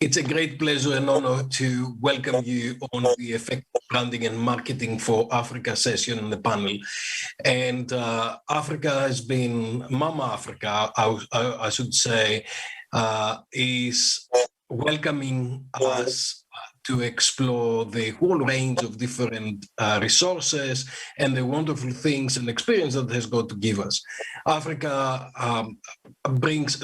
It's a great pleasure and honor to welcome you on the Effective Branding and Marketing for Africa session in the panel. And Africa has been, Mama Africa, I should say, is welcoming us to explore the whole range of different resources and the wonderful things and experience that has got to give us. Africa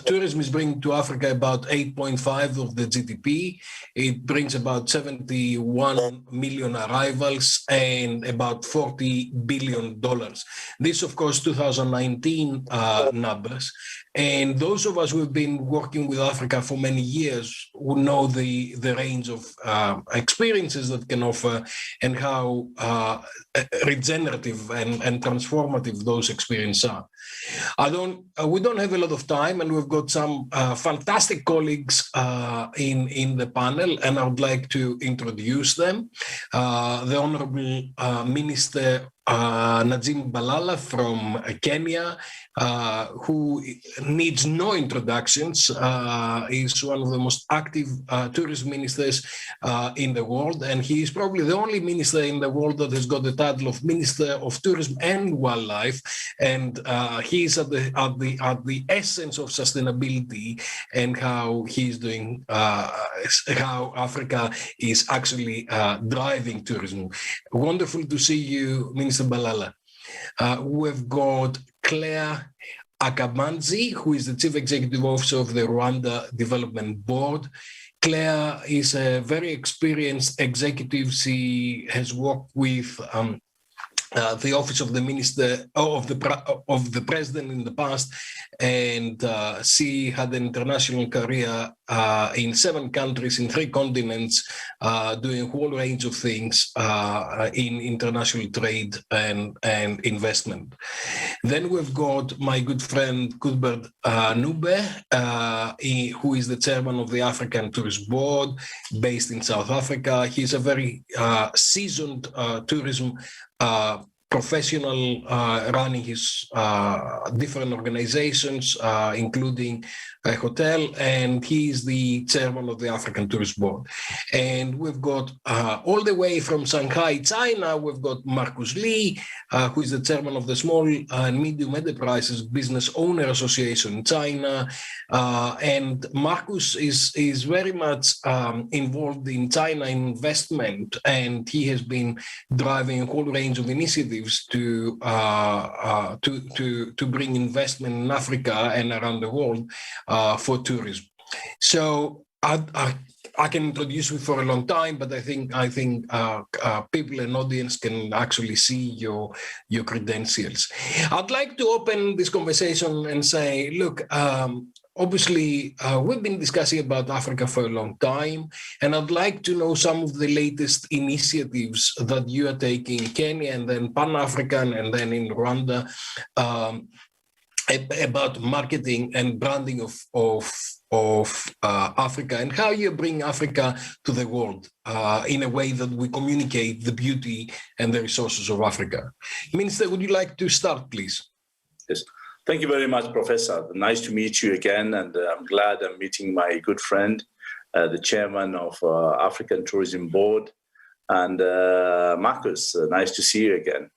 tourism is bringing to Africa about 8.5 of the GDP. It brings about 71 million arrivals and about $40 billion. This, of course, 2019 numbers. And those of us who have been working with Africa for many years will know the range of experiences that can offer and how regenerative and transformative those experiences are. We don't have a lot of time, and we've got some fantastic colleagues in the panel, and I would like to introduce them. The Honorable Minister Najib Balala from Kenya, who needs no introductions, is one of the most active tourism ministers in the world, and he is probably the only minister in the world that has got the title of Minister of Tourism and Wildlife, and he is at the essence of sustainability and how he's doing, how Africa is actually driving tourism. Wonderful to see you, Minister Balala. We've got Clare Akamanzi, who is the Chief Executive Officer of the Rwanda Development Board. Clare is a very experienced executive. She has worked with the office of the minister of the president in the past, and she had an international career in 7 countries in 3 continents, doing a whole range of things in international trade and investment. Then we've got my good friend Cuthbert Ncube, who is the chairman of the African Tourist Board based in South Africa. He's a very seasoned tourism professional, running his different organizations, including a hotel, and he is the chairman of the African Tourist Board. And we've got all the way from Shanghai, China, we've got Marcus Lee, who is the chairman of the Small and Medium Enterprises Business Owner Association in China. And Marcus is very much involved in China investment, and he has been driving a whole range of initiatives to bring investment in Africa and around the world for tourism. So I can introduce you for a long time, but I think people and audience can actually see your credentials. I'd like to open this conversation and say, look, obviously, we've been discussing about Africa for a long time, and I'd like to know some of the latest initiatives that you are taking in Kenya and then Pan-African and then in Rwanda about marketing and branding of Africa, and how you bring Africa to the world in a way that we communicate the beauty and the resources of Africa. Minister, would you like to start, please? Yes. Thank you very much, Professor. Nice to meet you again, and I'm glad I'm meeting my good friend, the chairman of African Tourism Board, and Marcus. Nice to see you again.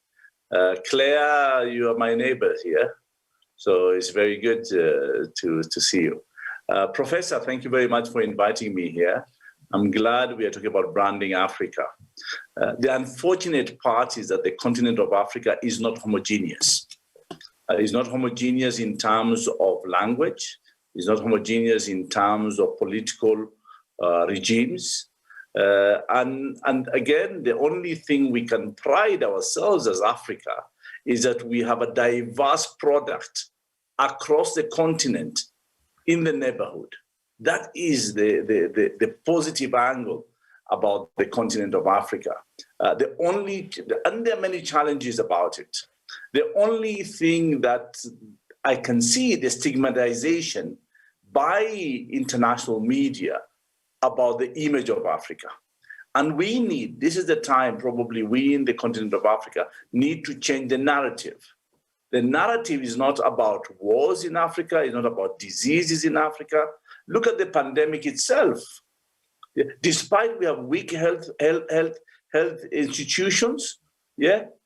Claire, you are my neighbor here, so it's very good to see you. Professor, thank you very much for inviting me here. I'm glad we are talking about branding Africa. The unfortunate part is that the continent of Africa is not homogeneous. It's not homogeneous in terms of language. It's not homogeneous in terms of political regimes. And again, the only thing we can pride ourselves as Africa is that we have a diverse product across the continent in the neighborhood. That is the positive angle about the continent of Africa. And there are many challenges about it. The only thing that I can see the stigmatization by international media about the image of Africa. And this is the time probably we in the continent of Africa need to change the narrative. The narrative is not about wars in Africa, it's not about diseases in Africa. Look at the pandemic itself. Yeah? Despite we have weak health institutions,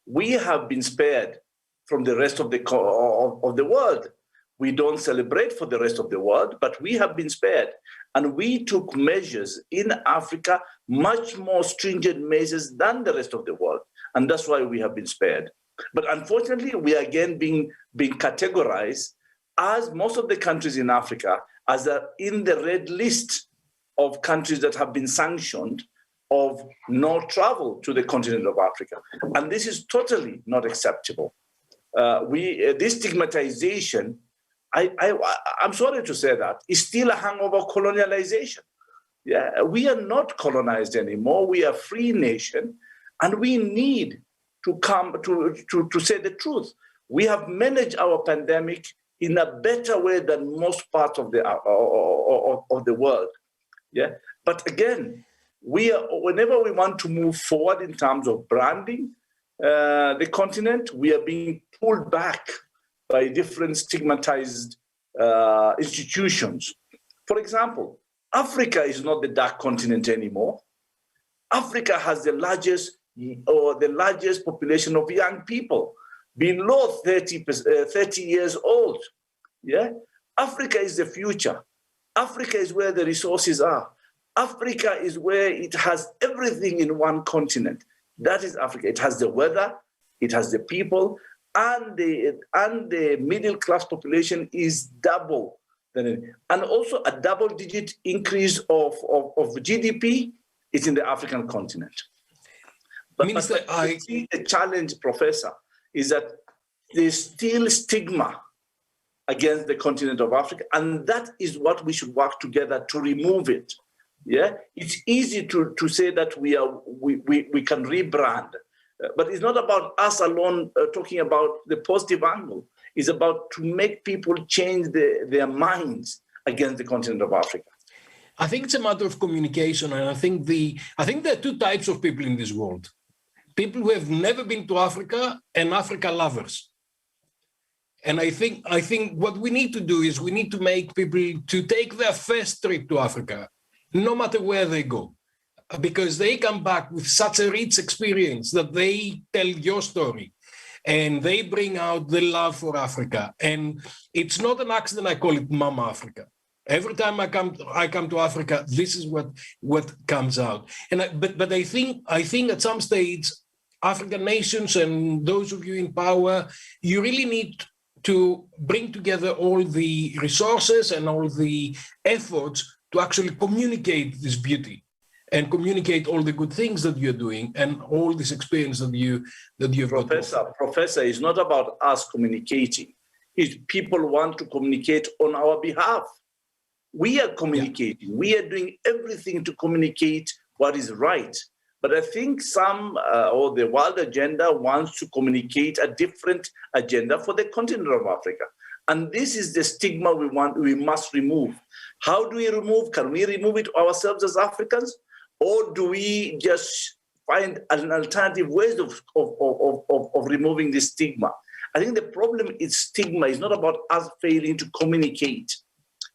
we have been spared from the rest of the world. We don't celebrate for the rest of the world, but we have been spared. And we took measures in Africa, much more stringent measures than the rest of the world. And that's why we have been spared. But unfortunately, we are again being categorized, as most of the countries in Africa, as in the red list of countries that have been sanctioned of no travel to the continent of Africa. And this is totally not acceptable. This stigmatization, I'm sorry to say that, is still a hangover colonialization. Yeah, we are not colonized anymore. We are a free nation, and we need to come to say the truth. We have managed our pandemic in a better way than most parts of the world. Yeah, but again, whenever we want to move forward in terms of branding the continent, we are being pulled back by different stigmatized institutions. For example, Africa is not the dark continent anymore. Africa has the largest population of young people below 30 years old. Yeah, Africa is the future. Africa is where the resources are. Africa is where it has everything in one continent. That is Africa. It has the weather, it has the people, and the middle class population is double. And also a double-digit increase of GDP is in the African continent. But I see the challenge, Professor, is that there's still stigma against the continent of Africa, and that is what we should work together to remove it. Yeah, it's easy to say that we can rebrand, but it's not about us alone talking about the positive angle. It's about to make people change their minds against the continent of Africa. I think it's a matter of communication, and I think there are two types of people in this world: people who have never been to Africa and Africa lovers. And I think what we need to do is we need to make people to take their first trip to Africa, no matter where they go, because they come back with such a rich experience that they tell your story and they bring out the love for Africa. And it's not an accident I call it Mama Africa. Every time I come to Africa, this is what comes out. But I think at some stage, African nations and those of you in power, you really need to bring together all the resources and all the efforts to actually communicate this beauty and communicate all the good things that you're doing and all this experience that you've got. Professor, it's not about us communicating. It's people want to communicate on our behalf. We are communicating. Yeah. We are doing everything to communicate what is right. But I think some, or the world agenda wants to communicate a different agenda for the continent of Africa. And this is the stigma we must remove. How do we remove? Can we remove it ourselves as Africans? Or do we just find an alternative ways of removing this stigma? I think the problem is stigma. It's not about us failing to communicate.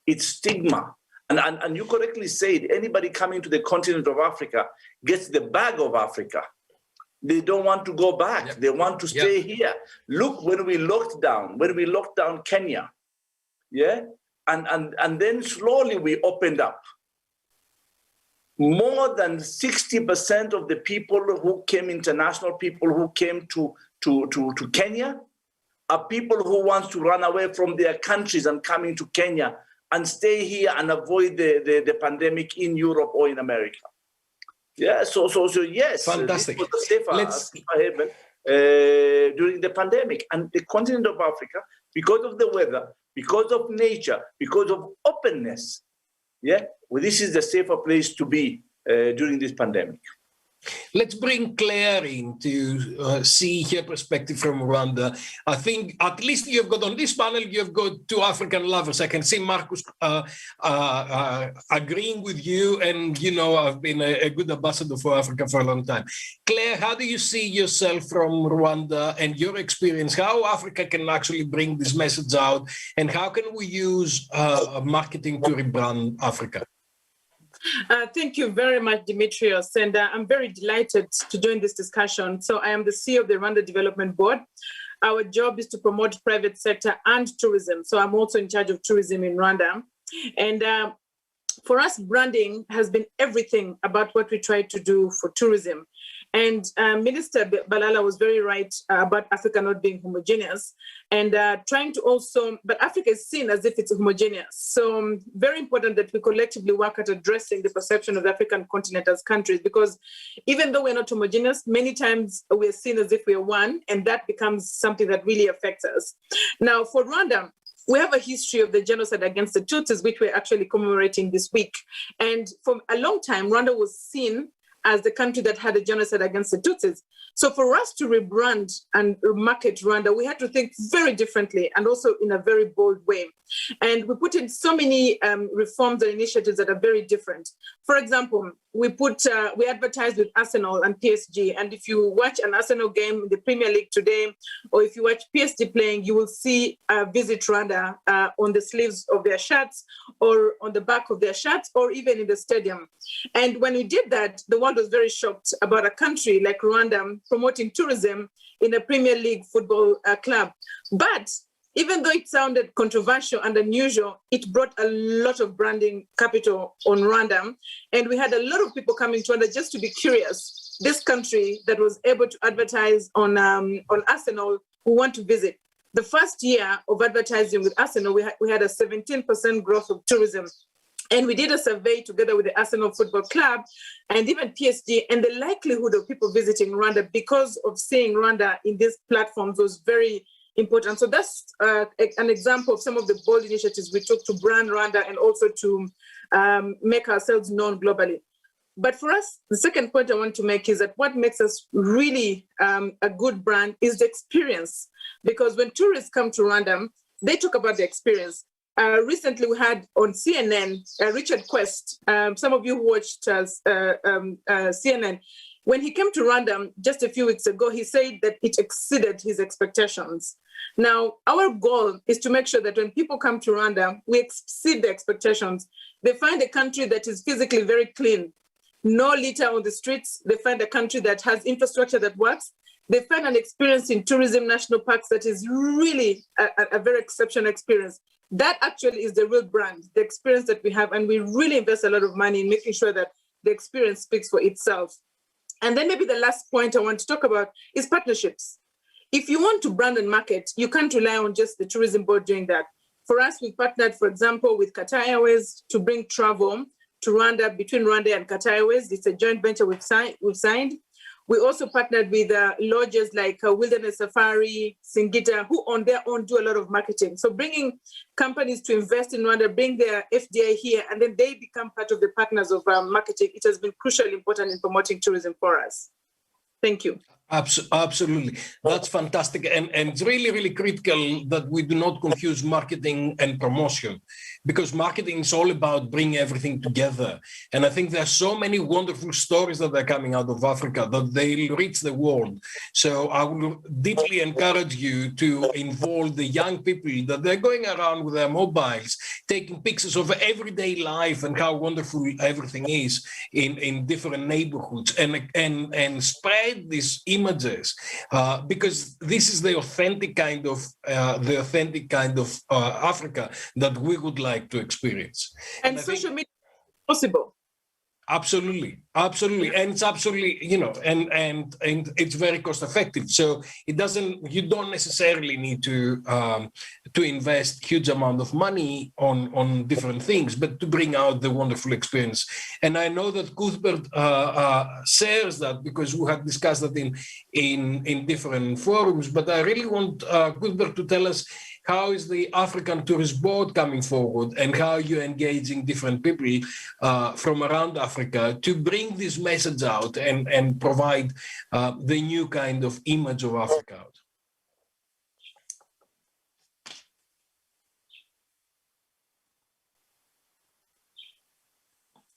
It's stigma. And you correctly said, anybody coming to the continent of Africa gets the bag of Africa. They don't want to go back. Yep. They want to stay here. Look, when we locked down Kenya, and then slowly we opened up. More than 60% of the people who came, international people who came to Kenya, are people who want to run away from their countries and come into Kenya and stay here and avoid the pandemic in Europe or in America. Yeah, so yes. Fantastic. It was a safer haven during the pandemic. And the continent of Africa, because of the weather, because of nature, because of openness, this is the safer place to be during this pandemic. Let's bring Clare in to see her perspective from Rwanda. I think at least you've got on this panel, you've got two African lovers. I can see Marcus agreeing with you, and I've been a good ambassador for Africa for a long time. Clare, how do you see yourself from Rwanda and your experience? How Africa can actually bring this message out, and how can we use marketing to rebrand Africa? Thank you very much, Dimitrios. And I'm very delighted to join this discussion. So I am the CEO of the Rwanda Development Board. Our job is to promote private sector and tourism. So I'm also in charge of tourism in Rwanda. And for us, branding has been everything about what we try to do for tourism. And Minister Balala was very right about Africa not being homogeneous and trying to also, but Africa is seen as if it's homogeneous. So very important that we collectively work at addressing the perception of the African continent as countries, because even though we're not homogeneous, many times we're seen as if we're one, and that becomes something that really affects us. Now, for Rwanda, we have a history of the genocide against the Tutsis, which we're actually commemorating this week. And for a long time, Rwanda was seen as the country that had a genocide against the Tutsis. So for us to rebrand and market Rwanda, we had to think very differently and also in a very bold way. And we put in so many reforms and initiatives that are very different. For example, we advertise with Arsenal and PSG. And if you watch an Arsenal game in the Premier League today, or if you watch PSG playing, you will see Visit Rwanda on the sleeves of their shirts or on the back of their shirts or even in the stadium. And when we did that, the world was very shocked about a country like Rwanda promoting tourism in a Premier League football club. But even though it sounded controversial and unusual, it brought a lot of branding capital on Rwanda. And we had a lot of people coming to Rwanda just to be curious. This country that was able to advertise on Arsenal, who want to visit. The first year of advertising with Arsenal, we had a 17% growth of tourism. And we did a survey together with the Arsenal Football Club and even PSG, and the likelihood of people visiting Rwanda because of seeing Rwanda in these platforms was very important. So that's an example of some of the bold initiatives we took to brand Rwanda and also to make ourselves known globally. But for us, the second point I want to make is that what makes us really a good brand is the experience. Because when tourists come to Rwanda, they talk about the experience. Recently, we had on CNN, Richard Quest, some of you who watched CNN, when he came to Rwanda just a few weeks ago, he said that it exceeded his expectations. Now, our goal is to make sure that when people come to Rwanda, we exceed the expectations. They find a country that is physically very clean, no litter on the streets. They find a country that has infrastructure that works. They find an experience in tourism national parks that is really a very exceptional experience. That actually is the real brand, the experience that we have. And we really invest a lot of money in making sure that the experience speaks for itself. And then maybe the last point I want to talk about is partnerships. If you want to brand and market, you can't rely on just the tourism board doing that. For us, we partnered, for example, with Qatar Airways to bring travel to Rwanda, between Rwanda and Qatar Airways. It's a joint venture we've signed. We also partnered with lodges like Wilderness Safari, Singita, who on their own do a lot of marketing. So bringing companies to invest in Rwanda, bring their FDI here, and then they become part of the partners of marketing. It has been crucially important in promoting tourism for us. Thank you. Absolutely. That's fantastic. And it's really, really critical that we do not confuse marketing and promotion, because marketing is all about bringing everything together. And I think there are so many wonderful stories that are coming out of Africa that they'll reach the world. So I will deeply encourage you to involve the young people that they're going around with their mobiles, taking pictures of everyday life and how wonderful everything is in different neighborhoods, and spread these images, because this is the authentic kind of Africa that we would like to experience. And social media is possible. Absolutely, and it's absolutely, and it's very cost effective. So you don't necessarily need to invest huge amount of money on different things, but to bring out the wonderful experience. And I know that Cuthbert shares that, because we have discussed that in different forums. But I really want Cuthbert to tell us, how is the African Tourist Board coming forward, and how you're engaging different people from around Africa to bring this message out and provide the new kind of image of Africa out?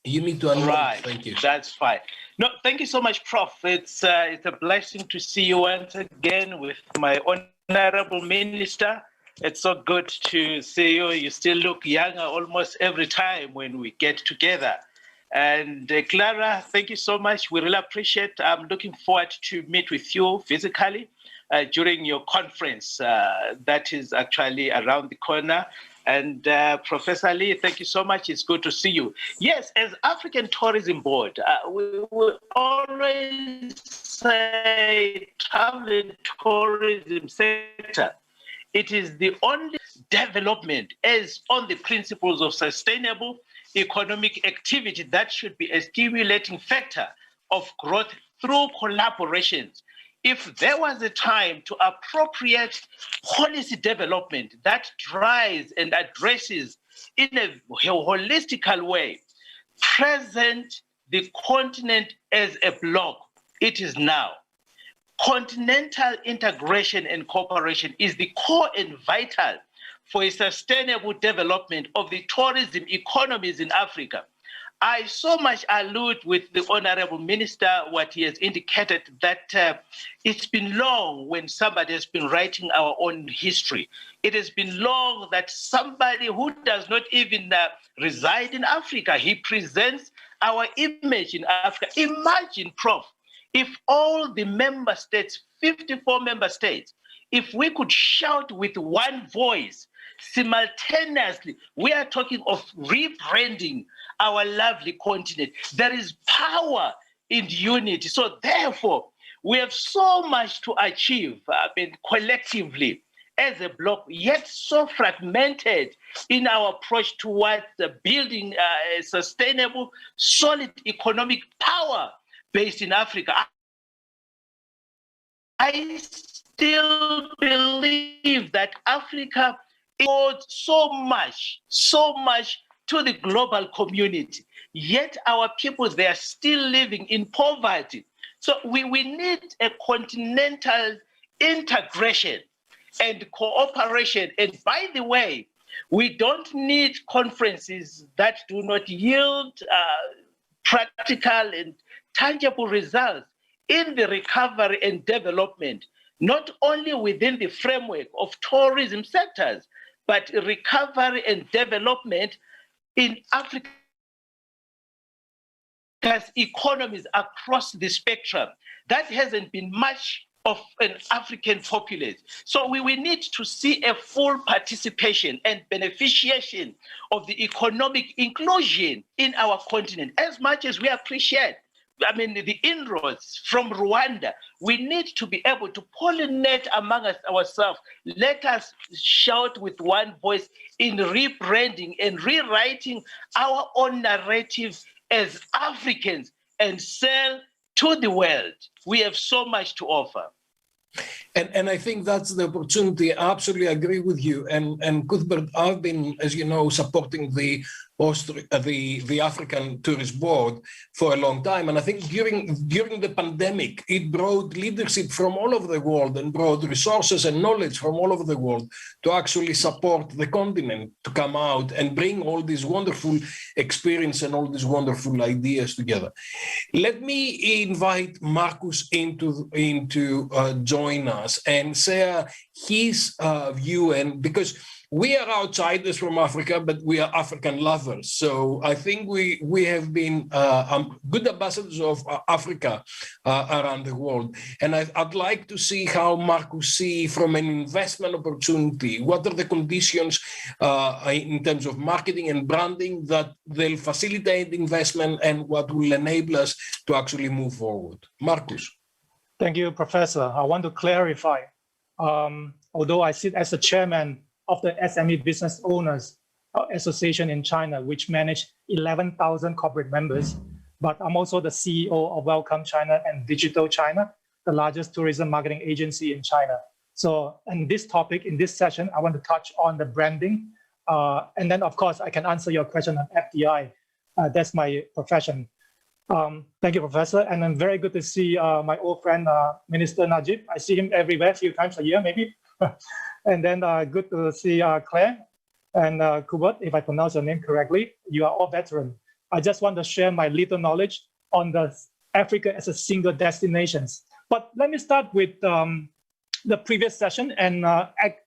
You need to unmute. Right. Thank you. That's fine. No, thank you so much, Prof. It's a blessing to see you once again with my honorable minister. It's so good to see you. You still look younger almost every time when we get together. And Clara, thank you so much. We really appreciate. I'm looking forward to meet with you physically during your conference that is actually around the corner. And Professor Lee, thank you so much. It's good to see you. Yes, as African Tourism Board, we will always say travel and tourism sector, it is the only development as on the principles of sustainable economic activity that should be a stimulating factor of growth through collaborations. If there was a time to appropriate policy development that drives and addresses in a holistical way, present the continent as a bloc, it is now. Continental integration and cooperation is the core and vital for a sustainable development of the tourism economies in Africa. I so much allude with the Honorable Minister what he has indicated that it's been long when somebody has been writing our own history. It has been long that somebody who does not even reside in Africa, he presents our image in Africa. Imagine, Prof, if all the member states, 54 member states, if we could shout with one voice simultaneously, we are talking of rebranding our lovely continent. There is power in unity. So therefore, we have so much to achieve, collectively as a bloc, yet so fragmented in our approach towards building a sustainable, solid economic power based in Africa. I still believe that Africa owes so much to the global community, yet our people, they are still living in poverty. So we need a continental integration and cooperation. And by the way, we don't need conferences that do not yield practical and tangible results in the recovery and development, not only within the framework of tourism sectors, but recovery and development in Africa's economies across the spectrum. That hasn't been much of an African populace. So we need to see a full participation and beneficiation of the economic inclusion in our continent. As much as we appreciate the inroads from Rwanda, we need to be able to pollinate among ourselves. Let us shout with one voice in rebranding and rewriting our own narrative as Africans and sell to the world. We have so much to offer. And I think that's the opportunity. I absolutely agree with you. And Cuthbert, I've been, as you know, supporting the African Tourist Board for a long time. And I think during the pandemic, it brought leadership from all over the world and brought resources and knowledge from all over the world to actually support the continent to come out and bring all this wonderful experience and all these wonderful ideas together. Let me invite Marcus into join us and share his view, and because we are outsiders from Africa, but we are African lovers. So I think we have been good ambassadors of Africa around the world. And I'd like to see how Marcus see from an investment opportunity, what are the conditions in terms of marketing and branding that they'll facilitate investment and what will enable us to actually move forward. Marcus. Thank you, Professor. I want to clarify, although I sit as the chairman of the SME Business Owners Association in China, which manage 11,000 corporate members, but I'm also the CEO of Welcome China and Digital China, the largest tourism marketing agency in China. So in this topic, in this session, I want to touch on the branding. And then, of course, I can answer your question on FDI. That's my profession. Thank you, Professor. And I'm very good to see my old friend, Minister Najib. I see him everywhere, a few times a year, maybe. And then good to see Clare and Cuthbert, if I pronounce your name correctly. You are all veterans. I just want to share my little knowledge on the Africa as a single destination. But let me start with the previous session and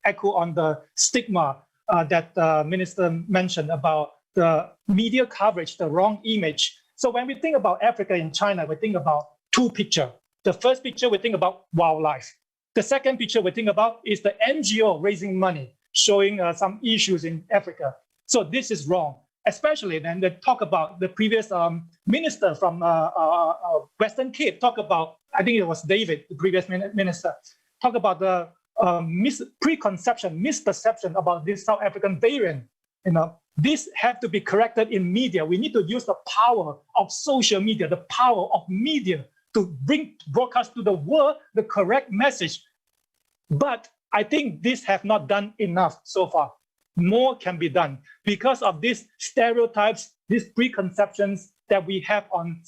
echo on the stigma that the Minister mentioned about the media coverage, the wrong image So when we think about Africa in China, we think about two pictures. The first picture, we think about wildlife. The second picture we think about is the NGO raising money, showing some issues in Africa. So this is wrong, especially when they talk about the previous minister from Western Cape, talk about, I think it was David, the previous minister, talk about the misperception about this South African variant. This have to be corrected in media. We need to use the power of social media, the power of media to broadcast to the world the correct message. But I think this have not done enough so far. More can be done because of these stereotypes, these preconceptions that we have on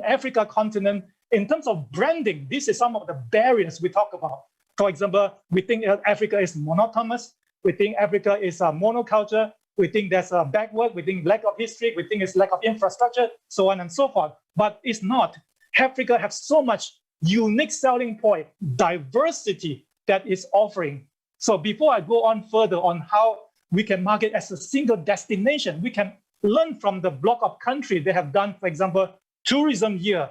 Africa continent. In terms of branding, this is some of the barriers we talk about. For example, we think Africa is monotonous. We think Africa is a monoculture. We think there's a backward. We think lack of history. We think it's lack of infrastructure, so on and so forth. But it's not. Africa has so much unique selling point, diversity that is offering. So before I go on further on how we can market as a single destination, we can learn from the block of countries they have done, for example, tourism year.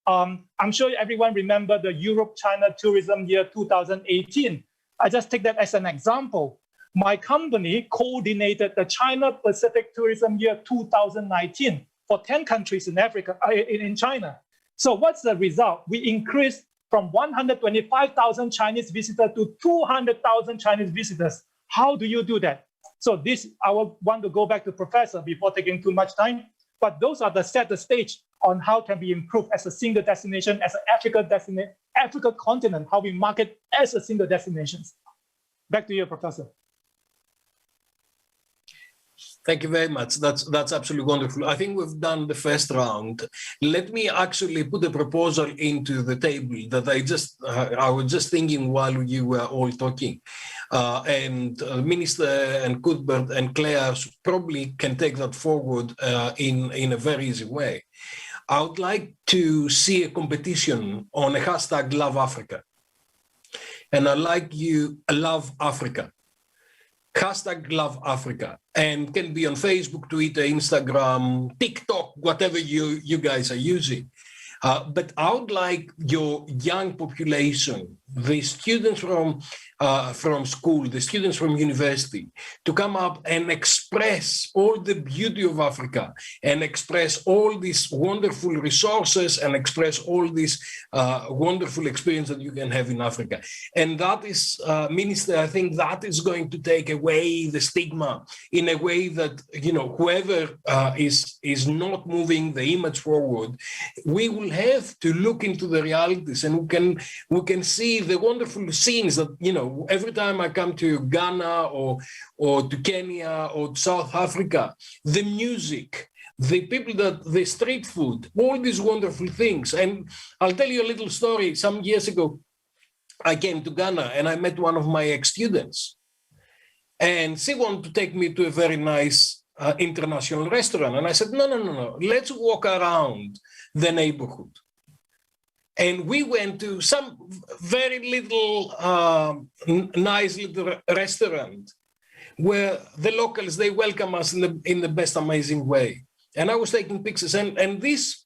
I'm sure everyone remember the Europe-China tourism year 2018. I just take that as an example. My company coordinated the China Pacific Tourism Year 2019 for 10 countries in Africa, in China. So what's the result? We increased from 125,000 Chinese visitors to 200,000 Chinese visitors. How do you do that? So this, I will want to go back to Professor before taking too much time. But those are set the stage on how can be improved as a single destination, as an Africa continent, how we market as a single destination. Back to you, Professor. Thank you very much. That's absolutely wonderful. I think we've done the first round. Let me actually put a proposal into the table that I was just thinking while you were all talking. And Minister and Cuthbert and Clare probably can take that forward in a very easy way. I would like to see a competition on a hashtag Love Africa. And I like you love Africa. Hashtag Love Africa, and can be on Facebook, Twitter, Instagram, TikTok, whatever you guys are using. But I would like your young population, the students from school, the students from university, to come up and express all the beauty of Africa and express all these wonderful resources and express all this wonderful experience that you can have in Africa. And that is, Minister, I think that is going to take away the stigma in a way that, whoever is not moving the image forward, we will have to look into the realities, and we can see the wonderful scenes that, every time I come to Ghana or to Kenya or to South Africa, the music, the people, the street food, all these wonderful things. And I'll tell you a little story. Some years ago, I came to Ghana and I met one of my ex-students. And she wanted to take me to a very nice international restaurant. And I said, no, let's walk around the neighborhood. And we went to some very little, nice little restaurant where the locals, they welcome us in the best amazing way. And I was taking pictures. And this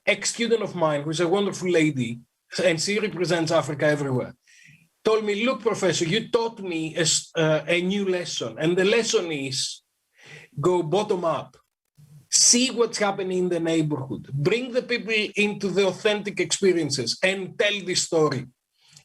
ex-student of mine, who's a wonderful lady, and she represents Africa everywhere, told me, look, Professor, you taught me a new lesson. And the lesson is go bottom up. See what's happening in the neighborhood. Bring the people into the authentic experiences and tell the story.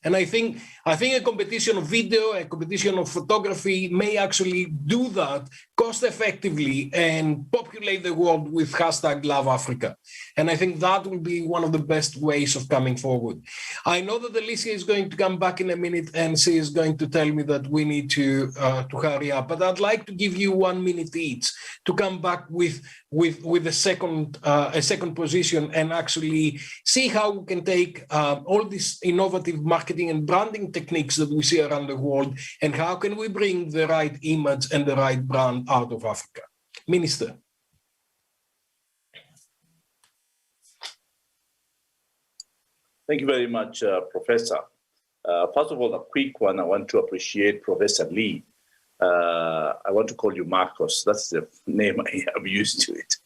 And I think a competition of video, a competition of photography may actually do that cost effectively and populate the world with hashtag Love Africa. And I think that will be one of the best ways of coming forward. I know that Alicia is going to come back in a minute and she is going to tell me that we need to hurry up. But I'd like to give you 1 minute each to come back with a second position and actually see how we can take all these innovative marketing and branding techniques that we see around the world, and how can we bring the right image and the right brand out of Africa. Minister. Thank you very much, Professor. First of all, a quick one. I want to appreciate Professor Lee. I want to call you Marcos. That's the name I have used to it.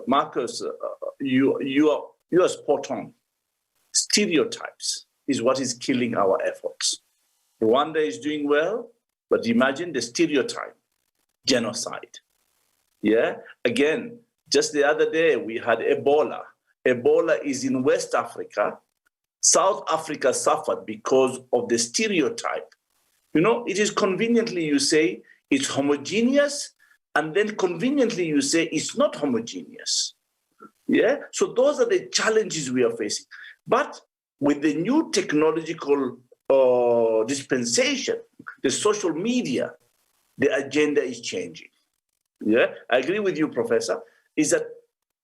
Marcus, you are spot on. Stereotypes is what is killing our efforts. Rwanda is doing well, but imagine the stereotype, genocide. Yeah, again, just the other day we had Ebola. Ebola is in West Africa. South Africa suffered because of the stereotype. You know, it is conveniently you say it's homogeneous, and then conveniently you say it's not homogeneous. Yeah, so those are the challenges we are facing. But with the new technological dispensation, the social media, the agenda is changing. Yeah, I agree with you, Professor, is that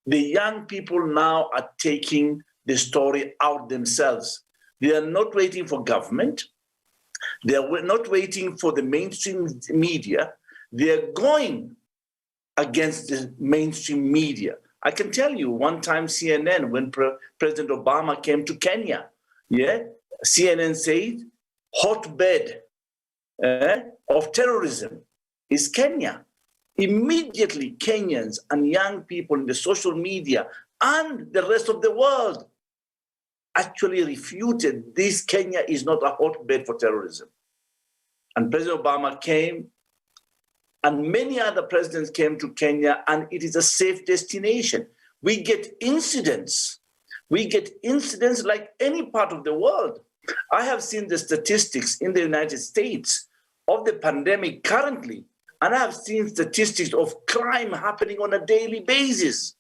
the young people now are taking the story out themselves. They are not waiting for government. They are not waiting for the mainstream media. They are going against the mainstream media. I can tell you, one time CNN, when President Obama came to Kenya, yeah, CNN said, hotbed of terrorism is Kenya. Immediately, Kenyans and young people in the social media and the rest of the world actually refuted this. Kenya is not a hotbed for terrorism. And President Obama came, and many other presidents came to Kenya, and it is a safe destination. We get incidents. We get incidents like any part of the world. I have seen the statistics in the United States of the pandemic currently, and I have seen statistics of crime happening on a daily basis.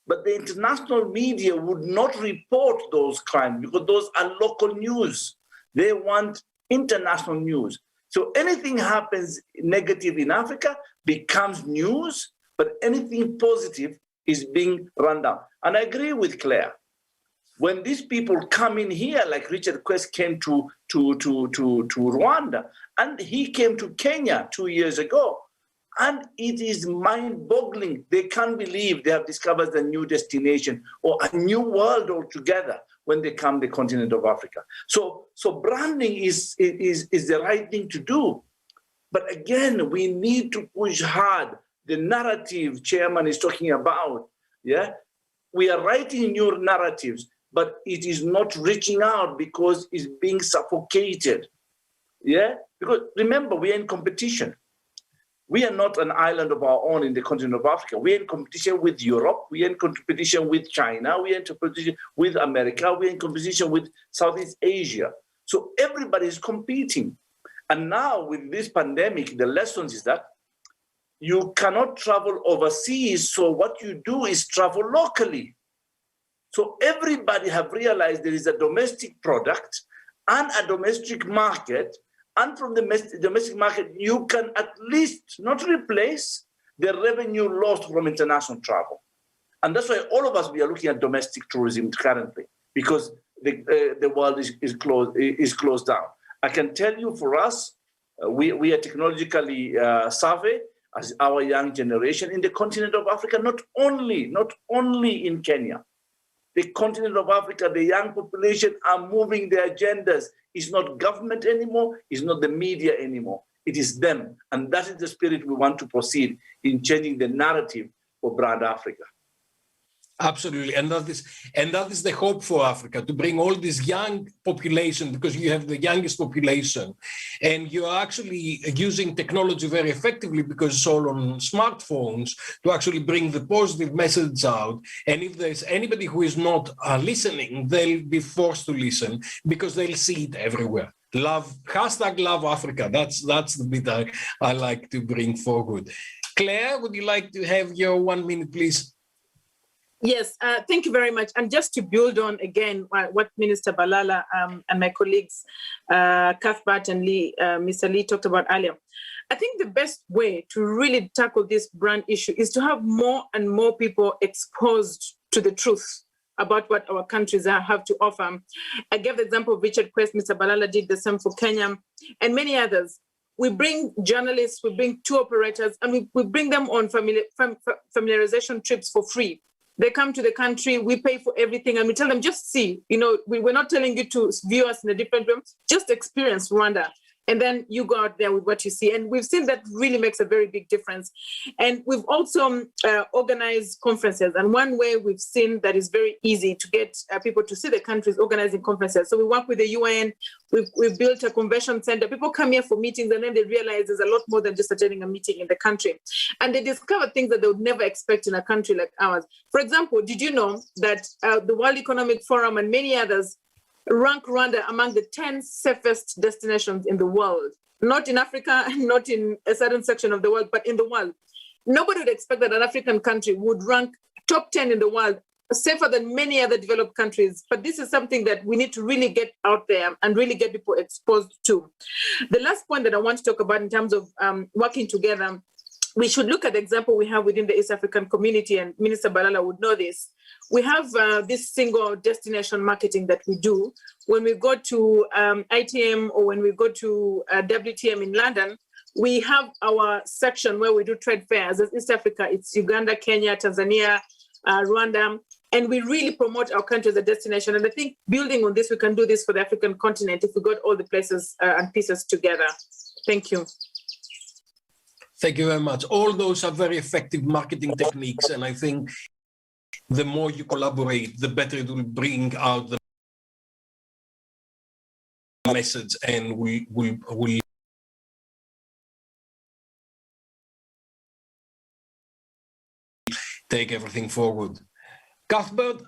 But the international media would not report those crimes because those are local news. They want international news. So anything happens negative in Africa becomes news, but anything positive is being run down. And I agree with Clare. When these people come in here, like Richard Quest came to Rwanda, and he came to Kenya 2 years ago, and it is mind-boggling. They can't believe they have discovered a new destination or a new world altogether when they come to the continent of Africa. So branding is the right thing to do. But again, we need to push hard. The narrative Chairman is talking about, yeah? We are writing new narratives, but it is not reaching out because it's being suffocated, yeah? Because remember, we are in competition. We are not an island of our own in the continent of Africa. We are in competition with Europe. We are in competition with China. We are in competition with America. We are in competition with Southeast Asia. So everybody is competing. And now with this pandemic, the lesson is that you cannot travel overseas. So what you do is travel locally. So everybody have realized there is a domestic product and a domestic market. And from the domestic market, you can at least not replace the revenue lost from international travel. And that's why all of us, we are looking at domestic tourism currently, because the world is closed down. I can tell you for us, we are technologically savvy as our young generation in the continent of Africa, not only in Kenya. The continent of Africa, the young population are moving their agendas. It's not government anymore. It's not the media anymore. It is them. And that is the spirit we want to proceed in changing the narrative for Brand Africa. Absolutely. And that is the hope for Africa, to bring all this young population, because you have the youngest population, and you're actually using technology very effectively because it's all on smartphones to actually bring the positive message out. And if there's anybody who is not listening, they'll be forced to listen because they'll see it everywhere. Love Africa. That's the bit I like to bring forward. Claire, would you like to have your 1 minute, please? Yes, thank you very much. And just to build on again what Minister Balala and my colleagues, Cuthbert and Mr. Lee talked about earlier, I think the best way to really tackle this brand issue is to have more and more people exposed to the truth about what our countries have to offer. I gave the example of Richard Quest, Mr. Balala did the same for Kenya, and many others. We bring journalists, we bring tour operators, and we bring them on familiarization trips for free. They come to the country, we pay for everything, and we tell them, just see, we're not telling you to view us in a different room, just experience Rwanda. and then you go out there with what you see. And we've seen that really makes a very big difference. And we've also organized conferences. And one way we've seen that is very easy to get people to see the countries organizing conferences. So we work with the UN. We've built a convention center. People come here for meetings, and then they realize there's a lot more than just attending a meeting in the country. And they discover things that they would never expect in a country like ours. For example, did you know that the World Economic Forum and many others rank Rwanda among the 10 safest destinations in the world? Not in Africa, not in a certain section of the world, but in the world. Nobody would expect that an African country would rank top 10 in the world, safer than many other developed countries. But this is something that we need to really get out there and really get people exposed to. The last point that I want to talk about in terms of working together, we should look at the example we have within the East African community, and Minister Balala would know this. We have this single destination marketing that we do. When we go to ITM or when we go to WTM in London, we have our section where we do trade fairs. As East Africa, it's Uganda, Kenya, Tanzania, Rwanda, and we really promote our country as a destination. And I think building on this, we can do this for the African continent if we got all the places and pieces together. Thank you. Thank you very much. All those are very effective marketing techniques, and I think the more you collaborate, the better it will bring out the message, and we take everything forward. Cuthbert?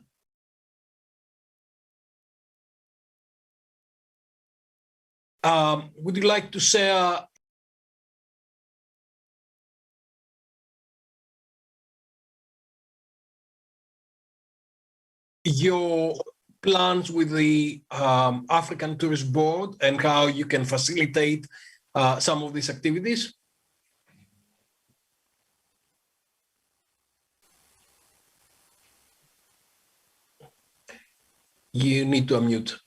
Would you like to share your plans with the African Tourist Board and how you can facilitate some of these activities? You need to unmute.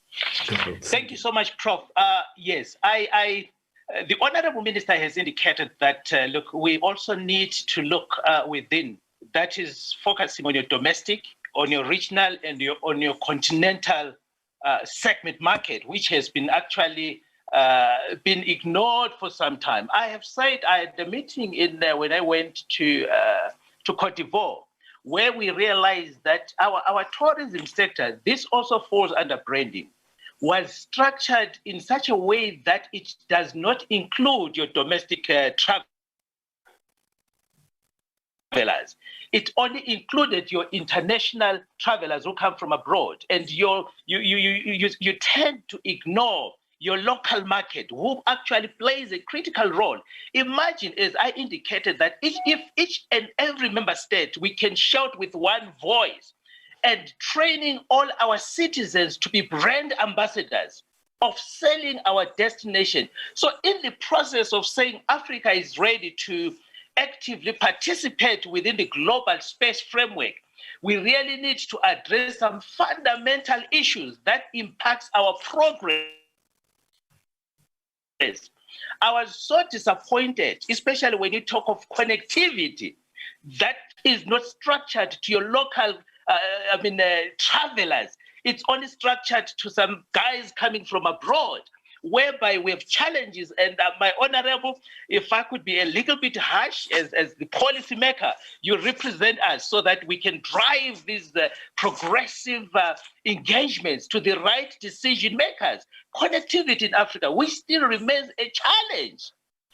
Thank you so much, Prof. Yes, the Honorable Minister has indicated that, look, we also need to look within, that is focusing on your domestic, on your regional, and on your continental segment market, which has been actually been ignored for some time. I have said at the meeting when I went to Cote d'Ivoire, where we realized that our tourism sector, this also falls under branding, was structured in such a way that it does not include your domestic travelers. It only included your international travelers who come from abroad, and you tend to ignore your local market, who actually plays a critical role. Imagine, as I indicated, that if each and every member state, we can shout with one voice and training all our citizens to be brand ambassadors of selling our destination. So in the process of saying Africa is ready to actively participate within the global space framework, we really need to address some fundamental issues that impacts our progress. I was so disappointed, especially when you talk of connectivity that is not structured to your local travelers. It's only structured to some guys coming from abroad, whereby we have challenges. And my honorable, if I could be a little bit harsh as the policy maker, you represent us so that we can drive these progressive engagements to the right decision makers. Connectivity in Africa, which still remains a challenge.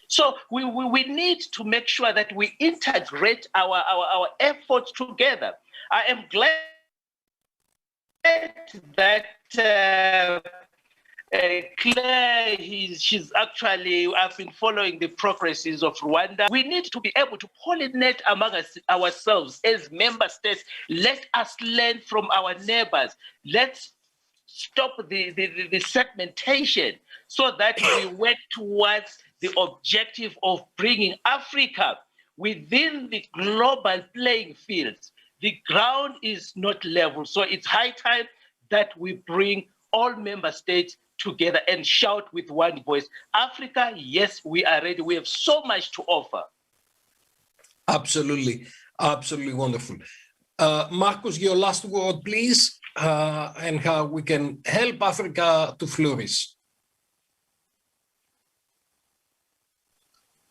So we need to make sure that we integrate our efforts together. I am glad that Clare, she's actually, I've been following the progresses of Rwanda. We need to be able to pollinate among ourselves as member states. Let us learn from our neighbors. Let's stop the segmentation so that we work towards the objective of bringing Africa within the global playing field. The ground is not level, so it's high time that we bring all member states together and shout with one voice. Africa, yes, we are ready. We have so much to offer. Absolutely. Absolutely wonderful. Marcus, your last word, please, and how we can help Africa to flourish.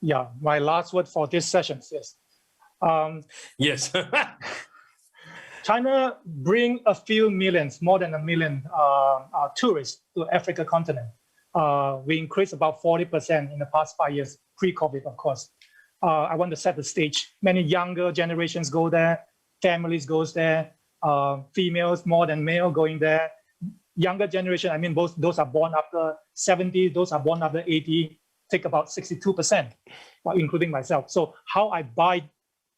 Yeah, my last word for this session, yes. Yes. China bring a few millions, more than a million tourists to Africa continent. We increased about 40% in the past 5 years, pre-COVID, of course. I want to set the stage. Many younger generations go there, families goes there, females more than male going there. Younger generation, I mean, both those are born after 70, those are born after 80, take about 62%, well, including myself. So how I buy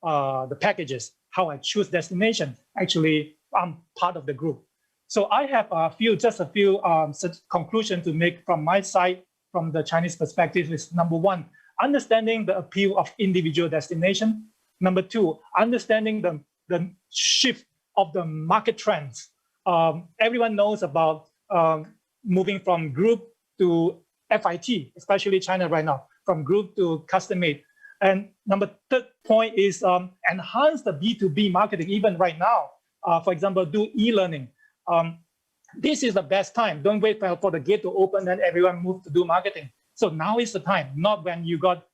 the packages, how I choose destination, actually, I'm part of the group. So I have just a few conclusions to make from my side, from the Chinese perspective is number one, understanding the appeal of individual destination. Number two, understanding the shift of the market trends. Everyone knows about moving from group to FIT, especially China right now, from group to custom-made. And third point is enhance the B2B marketing even right now. For example, do e-learning. This is the best time. Don't wait for the gate to open and everyone move to do marketing. So now is the time, not when you got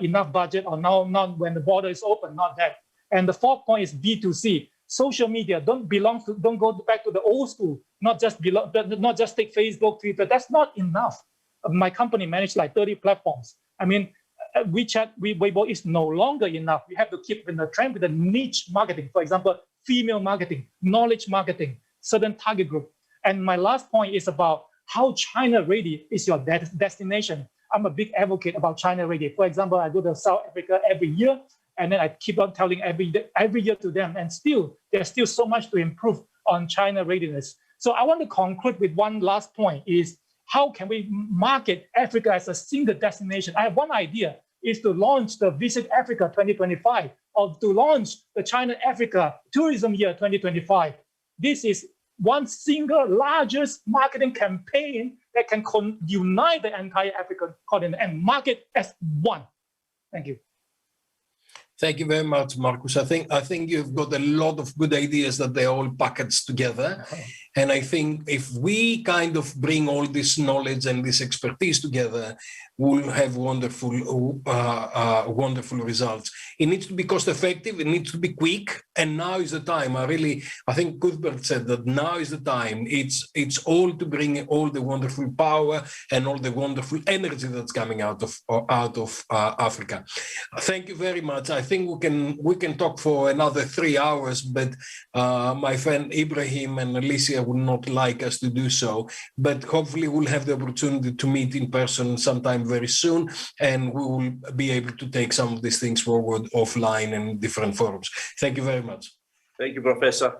enough budget or now, not when the border is open, not that. And the fourth point is B2C. Social media, don't go back to the old school, not just take Facebook, Twitter. That's not enough. My company managed like 30 platforms. I mean, WeChat, Weibo is no longer enough. We have to keep in the trend with the niche marketing. For example, female marketing, knowledge marketing, certain target group. And my last point is about how China ready is your destination. I'm a big advocate about China ready. For example, I go to South Africa every year, and then I keep on telling every year to them, and still, there's still so much to improve on China readiness. So I want to conclude with one last point is, how can we market Africa as a single destination? I have one idea, is to launch the Visit Africa 2025, or to launch the China-Africa Tourism Year 2025. This is one single largest marketing campaign that can unite the entire African continent and market as one. Thank you. Thank you very much, Marcus. I think you've got a lot of good ideas that they're all packaged together. And I think if we kind of bring all this knowledge and this expertise together, we'll have wonderful results. It needs to be cost effective, it needs to be quick, and now is the time. I think Cuthbert said that now is the time. It's all to bring all the wonderful power and all the wonderful energy that's coming out of Africa. Thank you very much. I think we can talk for another 3 hours, but my friend Ibrahim and Alicia would not like us to do so. But hopefully we'll have the opportunity to meet in person sometime very soon, and we will be able to take some of these things forward offline and different forums. Thank you very much. Thank you, Professor.